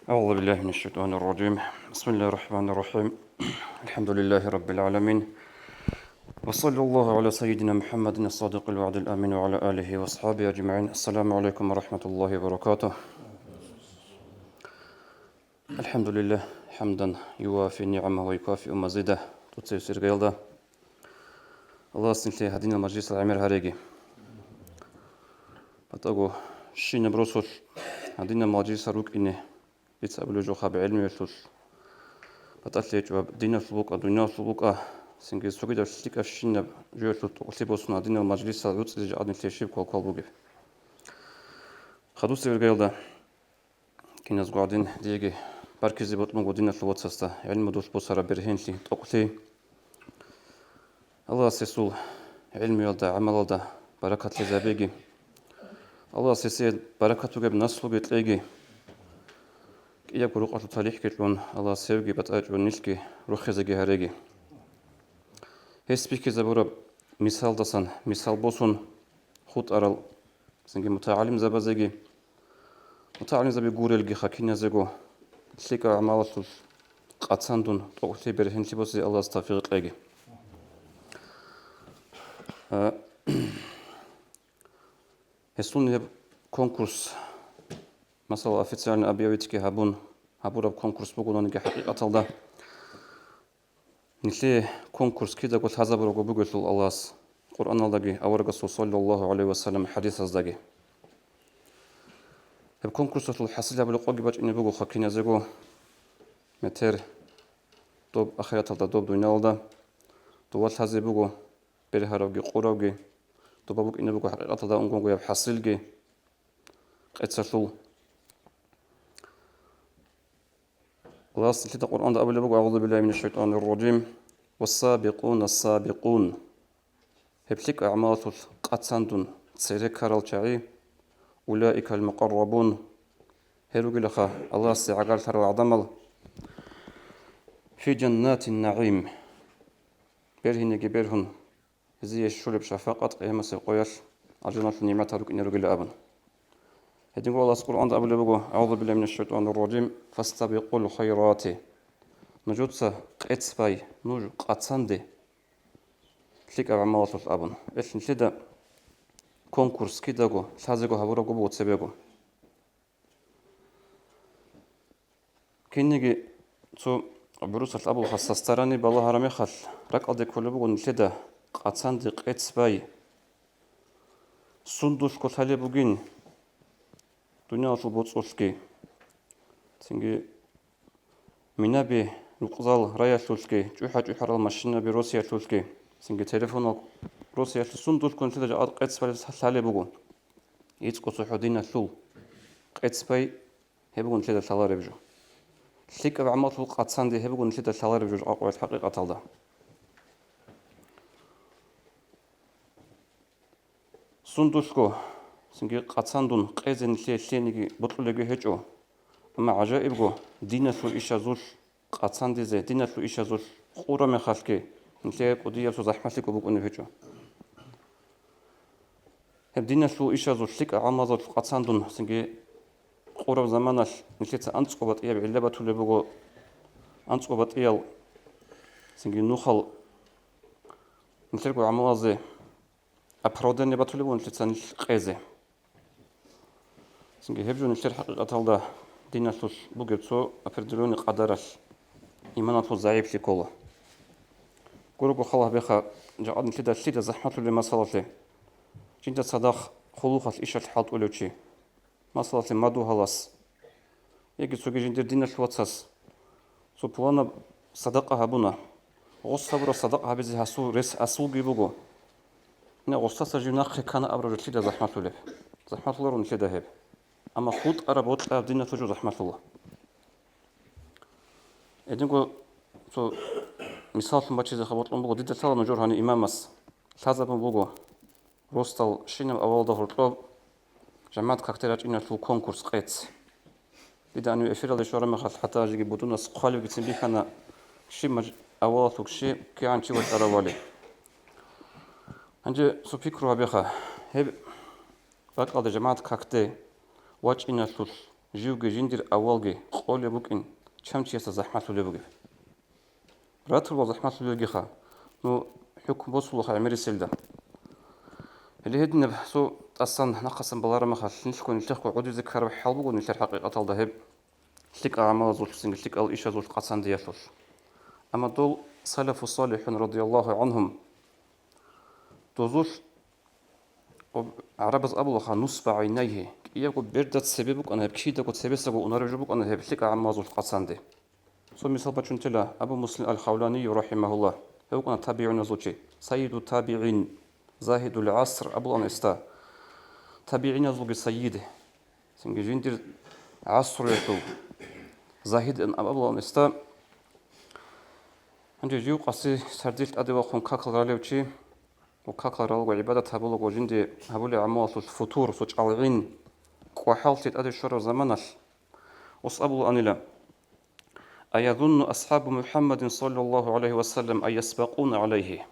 أعوذ بالله من الشيطان الرجيم. بسم الله الرحمن الرحيم. الحمد لله رب العالمين، وصلى الله على سيدنا محمد الصادق الوعد الآمين وعلى آله وأصحابه أجمعين. السلام عليكم ورحمة الله وبركاته. الحمد لله حمدا يوافي نعمه ويكافئ مزيده. تتسير قيلدا الله سنتي هدينا المجلس العمر هريجي بتاقو شين بروسول هدينا المجلس روك إني يتسابلو جوخا بعلمي وشوش بتأتي جواب دينا سلوك الدنيا سلوك سنجي سوكي در شتيك أشين جوشو تقصي بوسنا هدينا المجلس روك إذا جعدني تيشيب كل بوجي خدوسي قيلدا كناس قاعدين ديجي بركزي بطمو دينا سلوات سستا علم دوس بوسارا برهنشي تقصي الله سيسول علم يلدا عمل يلدا بركة لزابيجي الله سيسيد بركة تجيب نسلو بتلاقي إياك بروق أشو تاريخ كتلون الله سيوجي بتأجر نيشكي روخ زجي هريجي هسبيك زبورة مثال دسان مثال بوسون خود أرال سنجي متعلم زبازجي متعلم زبي جورلجي خاكين زجو شيك أعمالش قاتساندون تقولي برهن شبوسي الله استغفر تلاقي هسون هب كونكورس مثلا أفيتسيان أبيويتكي هابورا كونكورس بقولون إنك حقيقة الله نشي كونكورس كده قلت هذا بروجو بقول الله قرآن الله جي أورجا صلى الله عليه وسلم حديث أصدقي هب كونكورس الحصيلة بالقوة جبت إني بقول خكين زجو متر دوب أخيرات الله دوب دنيا الله دوات هذا بقول برهاروجي قراوجي دوب بقول إني بقول حقيقة الله أنكم جواب حصيل جي قتسلو الله سنتي القرآن ده أول بقول أعوذ بالله من الشيطان الرجيم والسابقون السابقون هبليك أعمال قاتساندون تسيرك هرالشعي أولئك المقربون هيروغي لخا الله سيعقال ثرو عظمل في جنات النعيم بيرهن جبيرهن زي الشرب شفاقة قيامة سيقويش عجنات النعمة هروك إنروغي لأبن هدين قول الله القرآن ده أول بقول أعوذ بالله من الشيطان الرجيم فاستبقوا الخيرات نجوتسا قيتسباي نوج قاتساندي ليك أعمال الأبن إيش نشيدا كونكورس كيداغو شازيغو هابوراغو بوتسبيغو كينيغي تو بروس الأبو خاصستراني بالله هرمي خال راك أدي كولبو نشيدا قاتساندي قيتسباي سندوش كوتالي بوغين دنيا شو بوتسوشكي تنجي مينابي نقزال رايا شوشكي جوحة الماشينة بروسيا شوشكي تنجي تليفونو روسيا سندوش كونتيدا جاء قيتسباي سالي بوغو يتسكو سحودينا شو قيتسباي هبوغو نشيدا سالاري بجو شيك بعمل قاتساندي هبوغو نشيدا سالاري بجو أقوى الحقيقة تالدا سندوشكو سنجي قاتساندون قيزن شينيجي بطلوغي هجو أما عجائبغو دينا شو إشازوش قاتساندي زي دينا شو إشازوش قورا مخالكي نتلاقي قدية شو زحمتك وبقوني هجو هب دينا شو إشازوش شيك عمازوش قاتساندون سنجي قورا زمانش نتلاقي أنتسكو بطياب علبة تولبغو أنتسكو بطيال سنجي نوخل نتلاقي عمازي أبرودني بطلبو نتلاقي قيزي سنجي هبجو نتلاقي حقيقة تالدا دينا شوش بوغيتسو أفردلوني قدرش إيماناتو زعيب لكولا قولوكو خلاه بيخا جاء نتلاقي شيدا زحمتو لما صلاتي جنتا صداق خلوخات إشارة حالت أولوشي ما صلاتي مادو هلاس يجي سوغي جندر دينا شواتساس سو بوانا صداقة هابونا غص صبرا صداقة هابيزي هاسو رس أسوغي بوغو نا غصة جناخي كان أبرو جلشيدا زحمتو لب زحمتو لرو نشيدا هب أما خود أرابوت لاب دينا توجو زحمتو الله إدنغو سو مثال مباشر خبرت بوغو ديدا سالا نجور هاني إمامس لازم بوغو روستال شينم أول ظهر طلب جماعة كاكتيرات إنه في كونكورس قيت إذا أنو إفير اللي شو رمى خاص حتى أجي بدون سقالي وقتين بيك أنا شيء أول ثوك شيء كي عن شيء وتراولي عندي سو فكرة بيخا هب بعد قال جماعة كاكتي واج إنه جيوغي جندير أولغي قولي بوكين شمتي يسا زحمة لبوغي راتل زحمة لبوغي خا نو حكم بوصلو خا عمري سيلدا اللي هدنا بحثو أصلا نقصا بلارا مخال نلقو نلقو عودو ذكر بحالبو نلقو حقيقة الذهب نلقو أعمال زول نلقو الإشا زول قصان ديالوش أما دول سلف الصالح رضي الله عنهم دوزوش عربز أبو لخا نصب عينيه يقو بردت سببك أنا بكيدا قد سبسك ونرجبك أنا هبلك أعمال زول قصان دي سو مثال بچنتلا أبو مسلم الخولاني رحمه الله هو كان تابعون زوجي سيد التابعين زاهد العصر أبو الأنستا تابعين زوجي سيده سنجي جندر عصر يتو زاهد أبو الأنستا عندي جيو قصي سرديل أدي وقون كاكل راليوشي وكاكل رالو عبادة هبولو وجندي هبولي عمال الفطور سوش عالعين كوحالتي أدي الشر زمانش وصأبو أنيلا أيظن أصحاب محمد صلى الله عليه وسلم أن يسبقون عليه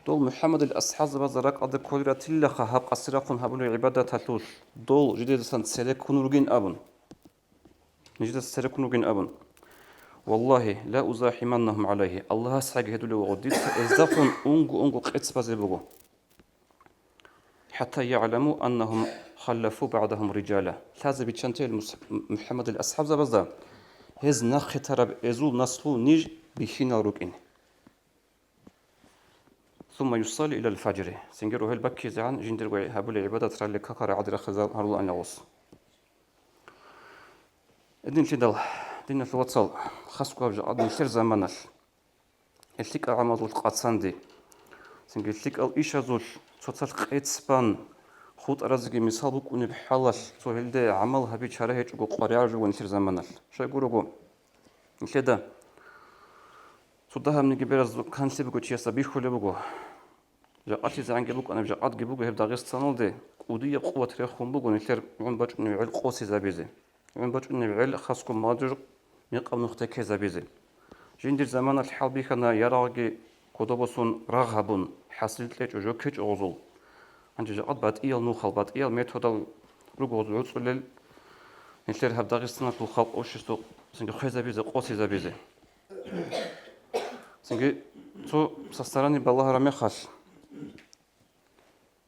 دول محمد الأصحاب بزرق أدى كولرا تلخ هب أسرقون هبولي عبادة تلوش دول جديد سن سلكونورجين أبن نجد سلكونورجين أبن والله لا أزاحمنهم عليه الله سعى هدول وغديت إزدفن أنغو قتس بزبغو حتى يعلموا أنهم خلفوا بعدهم رجالا لازم بتشنتي محمد الأصحاب بزرق هز نخي تراب إزول نسلو نيج بيشينا روكين ثم يصلي إلى الفجر سنجرو هل بكي زعان جندر وهبول عبادة ترى ككر عدل خزال هرلا أنغوص إدين تدل دين الوصل خاصكو أبجا أدن شر زمانش الشيك أعمال القاتسان دي سنجر الشيك الإيشا زول توتال قيت سبان خود أرزقي مثال بكوني بحالش سوهل دي عمل هبي شاره جوغو قريار جوغو نشر زمانش شاي قروغو نشيدا صدها من جبرز كان سبكو تشيسا بيخولي بقو جاءتي زعان جبوك أنا جاءت جبوك هب داغستان دي ودي قوة ريخون بقو نشر عن باج إنه يعل قوسي زابيزي عن باج إنه يعل خاصكم ماجر يقام نختكي زابيزي جندر زمان الحال بيخنا يراغي كودوبوسون راغبون حاصلت ليش وجو كيش أوزول عندي جاءت بات إيال نوخال بات إيال ميتودال رجوز وصل نشر هب داغستان الخلق أوشستو سنجو خي زابيزي قوسي زابيزي سنجي تو سستراني بالله رامي خاش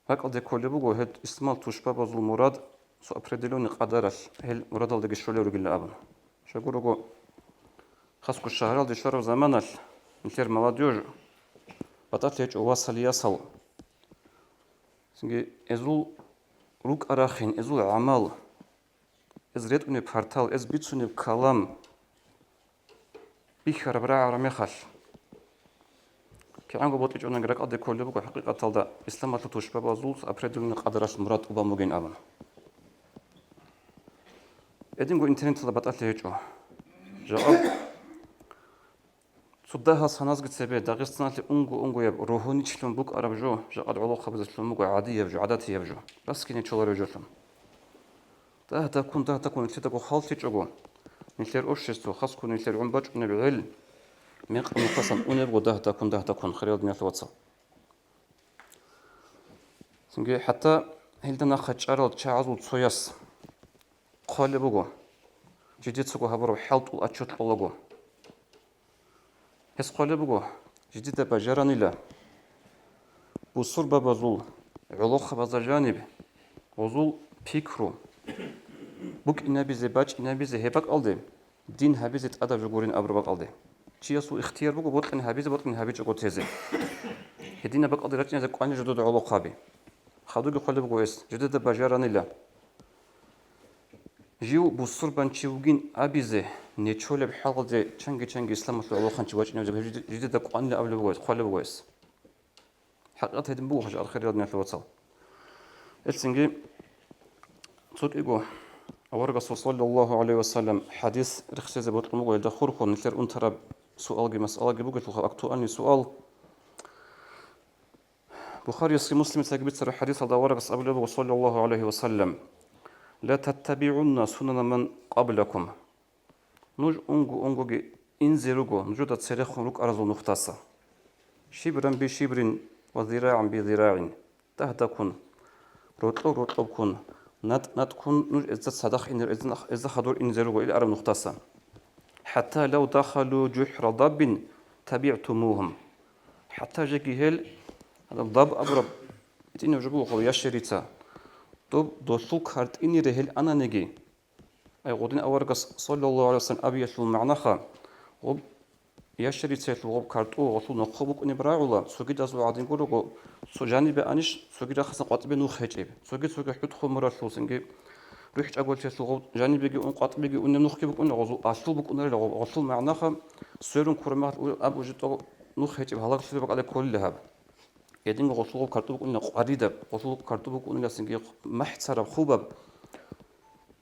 هاك أدي كل بوجو هاد استعمال توشبا بازل مراد سو أبردلوني قدرش هل مراد الدقي شولي رجل أبن شو يقولوا خاص كل شهر الدي شهر زمانش نشر ملاديوج بتأتيج وواصل يصل سنجي إزول روك أراخين إزول عمل إزريت أني بارتال إز بيتسوني بكلام بيخر برا رامي خاش كأنه بوتيج أنا قرأت أدي كل بوجو حقيقة تلدا إسلام توشبا بازل أبردلوني قدرش مراد أباموجين أبن إدين جو إنترنت تلدا بتأتيجو جواب صدها سناز قد سبب داغستان أنغو يب روحاني تشلون بوك أرب جو جاء علاقة بزشلون بوك عادي يبجو عاداتي يبجو بس كني تشلون رجوتهم ده تكون تدقو خالتي جوجو نشير أوشستو خاص كون نشير عم باج نبعل ميق مقسم أنبغو ده تكون خريط نيال الواتساب سنجي حتى هلدنا خشارات شعزو تصياس قال بوجو جديد سوق هبرو حلط والأشوط لوجو هس قال بوجو جديد بجراني لا بوصور ببازول علاقة بزجانب وزول فكرو بوك إنبيزي باج إنبيزي هبك ألدي دين هبيزي تأدب جورين أبربك ألدي شيء اختيار بوجو بطلن هبيز جوجو تيزي هدينا بق ألدي رجعني زك قاني جدود علاقة بي خدوج قال بوجو إس جديد بجراني لا جيو بوصور بنشيوجين أبيزي نيتشول بحال دي تشنجي إسلام في علاقة نشوج إنه جديد قاني قبل بوجو قال بوجو إس حقيقة هدم بوجو حاجة الخير يادنا في الواتساب السنجي صوت إيجو أورجع صلى الله عليه وسلم حديث رخص زبط الموجود يدخل خون نثير أنترب سؤال مسألة جبوجة تلقى أكتواني سؤال بخاري مسلم تجبت سر حديث هذا ورقة أبو صلى الله عليه وسلم لا تتبعون سنن من قبلكم نوج أنجو إنزلوا نجود تسرخ روك أرض نختصة شبرا بشبر وذراع بذراع تهتكن رطل كن نات كون نوج إزت صدق إن إز خدور إن زروج إلى أرب نقطة حتى لو دخلوا جحر ضب تبعتموهم حتى جاكي هيل هذا الضب أبرب إتيني وجبوه قوي يشريتا طب دوسوك هرت إني رهيل أنا نجي أي غودين أورقص صلى الله عليه وسلم أبي يسلو معناها غب يشريتا غب كارتو غسول نقبوك إني براعولا سوكي دازو عادين قولو سو جانب أنيش سوكي دا خاصن قاطبي نو خيجيب سوكي حد خو مراسلو سنجي ريحت أقول تسلو جانبي أن قاطبي أن نخبوك أن غزو أصلوك أن غسول معناها سيرون كرمات أبو جتو نو خيجيب هلاك سيبك على كل لهب يدين غسول كارتوبك أن قريدة غسول كارتوبك أن لسنجي محترم خوبب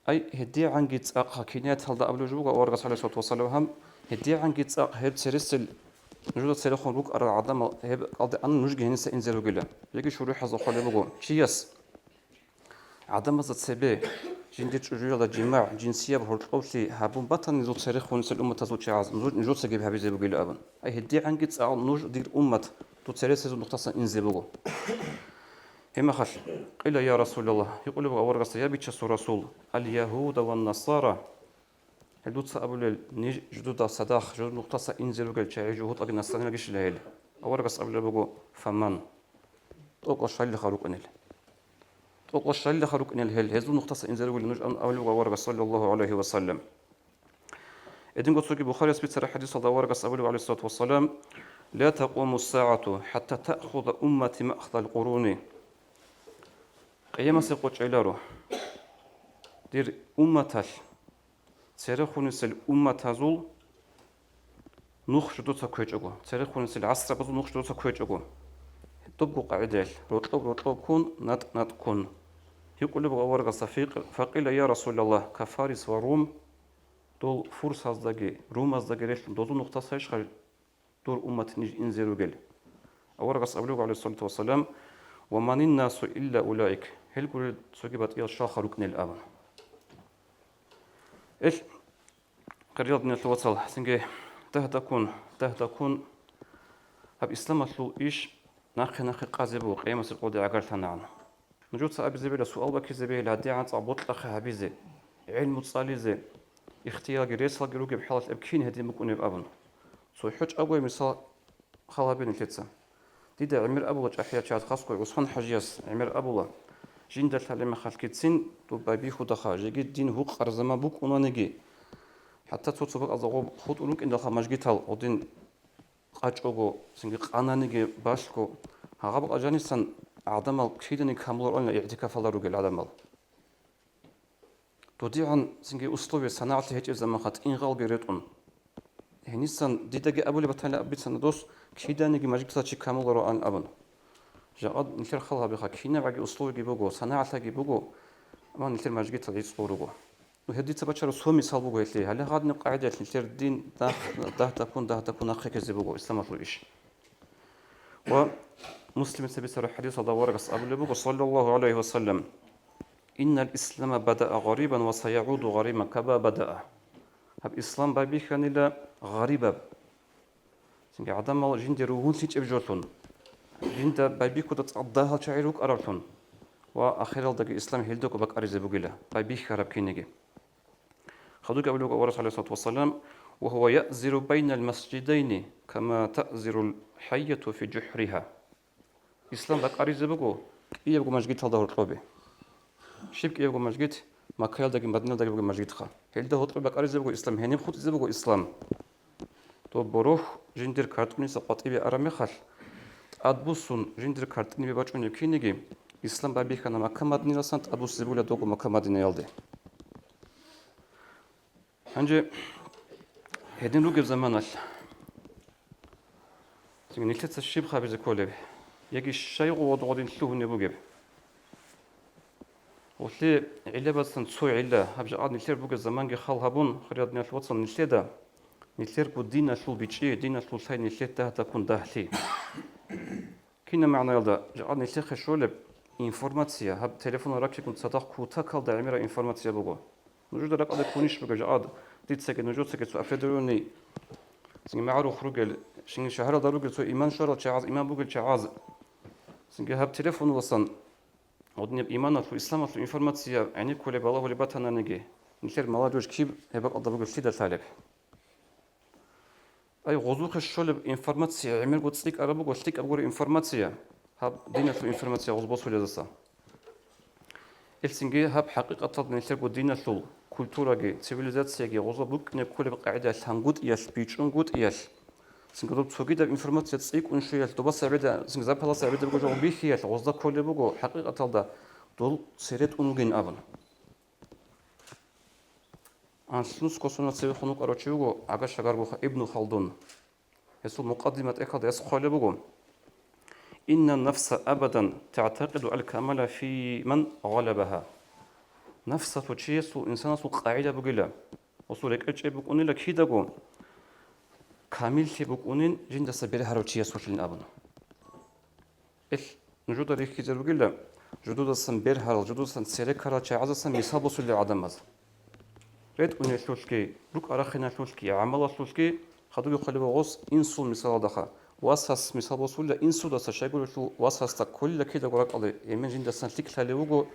أي هدي عن جيت أق كينيات هذا قبل جوجا ورقة عليه الصلاة والسلام هم هدي عن جيت أق هب سرسل نجود سيرخون روك أرى عدم هب قد أن نجي هنا سإنزلوا جلا يجي شو روح هذا خالي بقول شيس عدم هذا سبب جندت رجال الجماع جنسية بهالقوسي هبون بطن نزود سيرخون سل أمة تزود شعاز نجود سجيب هبي زي بقول أبن أي هدي عن جيت أق نج دير أمة تسرسل نقطة إنزل بقول هم خش قيل يا رسول الله يقول له أورغس يا بيتش رسول اليهود والنصارى حدود سأبول نيج جدود صداخ جدود نقطة إنزلوا قال شيء جهود أجن السنة ليش لهيل أورغس أبول بقول فمن توقع شيء اللي خروق نيل توقع شيء اللي خروق نيل هيل هذو نقطة إنزلوا قال نج أول أورغس صلى الله عليه وسلم إذن قلت لك بخاري سبت حديث الله أورغس أبول عليه الصلاة والسلام لا تقوم الساعة حتى تأخذ أمة مأخذ القرون قيام سقوط علاره دير أمتاش تاريخونس الأمة تزول نخش دوتا كويجو تاريخونس العصر بزول نخش دوتا كويجو تبقى قاعدة رطب كون نات كون يقول له ورقة صفيق فقيل يا رسول الله كفارس وروم دول فرس هزدقي روم هزدقي ريش دول نقطة سيشغل دور أمة نيج إنزيرو قل ورقة صلى عليه الصلاة والسلام ومن الناس إلا أولئك هل قول سوكبت إلى الشاخر ركن الأمر إيش قريب من التوصل سنجي تهتكون هب إسلام سلو إيش ناخ قازبو قيمة القود عقلت عنه نجود سأبي زبيل سؤال بك زبيل هدي عن صعبوت لخ هبيزي علم تصاليزي اختيار جريس لجروج بحالة أبكين هدي مكون بأبن سو حج أول مثال خلابين الكتسة دي عمر أبو أحياء شاد خاص وصفن حجيس عمر أبو جين دلت لما خلكتسين تبابي خود خارج جد دين هو قرزما بوك ونانجي حتى تصبح أزغو خود أولوك إن دخل مجدتال ودين قاچوغو سنجي قانانجي باشكو هغاب أجانيسان عدم كيدني كاملور أن اعتكاف الله رجل عدم تودي عن سنجي أسلوب صناعة هيك زمان خات إن غال بيرتون هنيسان ديدجي أبولي بتاعنا أبيت سندوس كيدني مجدتال شيء كاملور أن أبن جاء نثير خلها بخا كينا بعد أسلوب جيبوجو صناعة جيبوجو ما نثير مجدتال يسقورجو وهدي تبشر سومي صابوجو يتلي هلا غاد نقعد نثير الدين ده تكون أخيك زيبوجو إسلام فلويش ومسلم سبيسر الحديث هذا ورقص أبو صلى الله عليه وسلم إن الإسلام بدأ غريبا وسيعود غريبا كما بدأ هب إسلام بابي كان إلى غريبا سنجي عدم الله جند روحون سيج أبجوتون جند بابي كده تعدها شعيروك أرتون وآخر الدق الإسلام هيلدوك بك أرز بقولة بابي خرب كينجي خدوك أبو ورس عليه الصلاة والسلام وهو يأزر بين المسجدين كما تأزر الحية في جحرها إسلام بك أرز بقول إيه بقول مسجد هذا هرطبي شبك إيه بقول مسجد ما كيال دقي مدينة دقي بقول مسجد خا هيلده هرطبي بك أرز بقول إسلام هني بخوت إزاي بقول إسلام تو بروح جندر كارتوني سقط إبي أرامي خال أدبوسون جندر كارتوني بباچوني كينيجي إسلام بابي خنا مكة مدينة سنت أدبوس زبولة دوغو مكة مدينة يالده هنجي هدين روجب زمانال تيجي نلتت الشيب خابز كله يجي الشيء وضعين شلوه نبوجب وثلي علبة سنتسوي علة هبج عاد نلتر بوج الزمان جي خال هبون خريط نلت وصل نلتدا نلتر بود دينا شلو بيجي دينا شلو ساي نلتدا تكون داخلي كنا معنى يلدا عاد نلتر خشولب إنفورماتيا هب تليفون راكي كنت صدق كوتا كال دعميرة إنفورماتيا بوجو نوجد راك هذا كونيش بوج عاد ديت سكت نوجد سكت سو أفدروني سنجي معروف خروج شنجي شهر داروج سو إيمان شهر شعاز إيمان بوجل شعاز سنجي هب تليفون وصل одни иманат, исламат, информация, они коли балагу либата на неги. Нихер молодежь киб, хебак алда слида талиб. Ай غزوخ شلب информация, эмер год стик арабу год стик абгор информация. Хаб динату информация غزبوس ولا دسا. إلسنجي هاب حقيقة نشر قد ديناتو كولتورة جي цивилизация جي غزبوك نكول بقاعدة هنقود إيش بيجون إيش. سنجدو تسوقي информация تصيك ونشيل تبص عبدا سنجزاب هلا عبدا بقول جو بيخيل غزدا كل بقول حقيقة دا دول سيرت ونوجين أبن. عن سنوس كوسونا تسوي خنوق أروتشيوغو عقاش شجارغو ابن خلدون يسول مقدمة إكاد يسخال بقول إن النفس أبدا تعتقد الكمال في من غلبها نفس تشيسو إنسان سو قاعدة بقولا وصولك أجي بقوني لك هيداغو كامل في بقونين جند سبيل هاروتشيسو شلين أبن إيش نجود ريك كيزر بقولا جدود السنبير هارل جدود السنسيرك هارل عزا سن ميسابو سولي عدم ريت أني شوشكي روك أراخنا شوشكي عمل شوشكي خدو يقلب غوص إنسو مثال دخا واساس مثال وصول إنسو دست شيء شو واساس تا كل كده قرق على إيمان جند السنة تك تلاقيه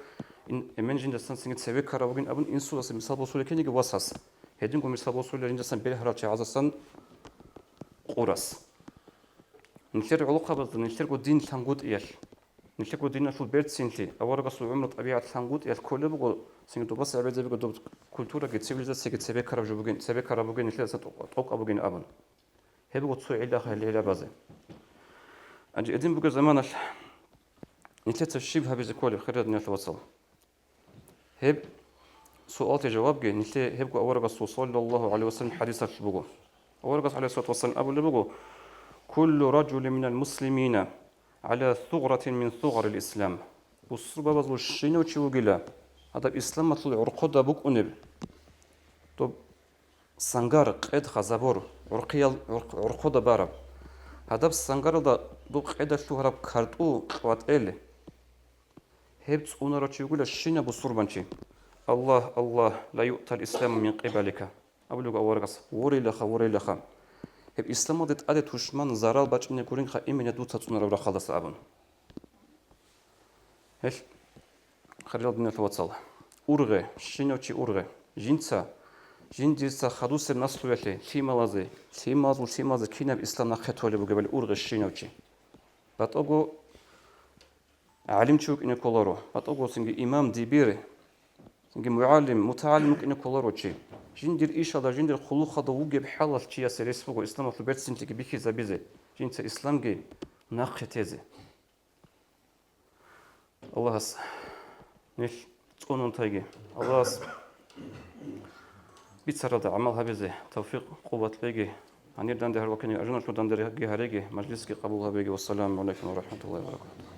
إن إيمان جند السنة سنة سوي كراوجين أبن إنسو دست مثال وصول كني جو واساس هدين كم مثال وصول جند السنة بيرهرات عز السنة قراص نشتري علاقة بس نشتري قدين ثانقود إيش نشتري قدين شو بيرد سنتي أول قصو عمر طبيعة ثانقود إيش كله بقول سنة بس عبادة بقول كولتورة جت سيفيليزاسيون جت سوي كراوجين سوي كراوجين نشتري سنة توق أبوجين أبن هبقى تصوي علا خلي علا بازه أجي أدين بقى زمانش نتلت الشيب هبي زكولي خير نيت وصل هب سؤال جواب جي نتل هبقى أول رسول صلى الله عليه وسلم حديث بقى أول رسول عليه الصلاة والسلام أبو اللي بقى كل رجل من المسلمين على ثغرة من ثغر الإسلام والصربة بزو الشينو تشيو جلا هذا الإسلام مطلع عرقودة بق أنب طب سنجار قيد خزابور عرقودة بارب هذا السنجار ده دوق قيد شو هرب كارتو قوات إله هبت أونرا تقول الشينة بصربانشي الله الله لا يؤتى الإسلام من قبلك أقول لك أورقص وري لخا هب إسلام ده أدت وشمان زارال باش من يقولين خا إمين يدو تتصنر ولا خلاص أبن هش خريج الدنيا توصل أورغة شينة وشي أورغة جنسا جنسا خدوس الناس تويته تيمازو كينا بإسلام نخطو اللي بقبل أورغة شينة وشي بتأجو عالم شوك إنه كولارو بتأجو سنجي إمام ديبير سنجي معلم متعلم إنه كولارو شيء جندير إيش هذا جندير خلوق هذا وجب حلال شيء سريس فوق إسلام في البيت سنتك بيخي زبيزة جنس إسلام جي ناقتيزة الله هس نيش تقولون تاجي الله هس بيتصرف عمل هبزة توفيق قوة بيجي هنير دندر وكني أجنور شو دندر جهريجي مجلس قبولها بيجي والسلام عليكم ورحمة الله وبركاته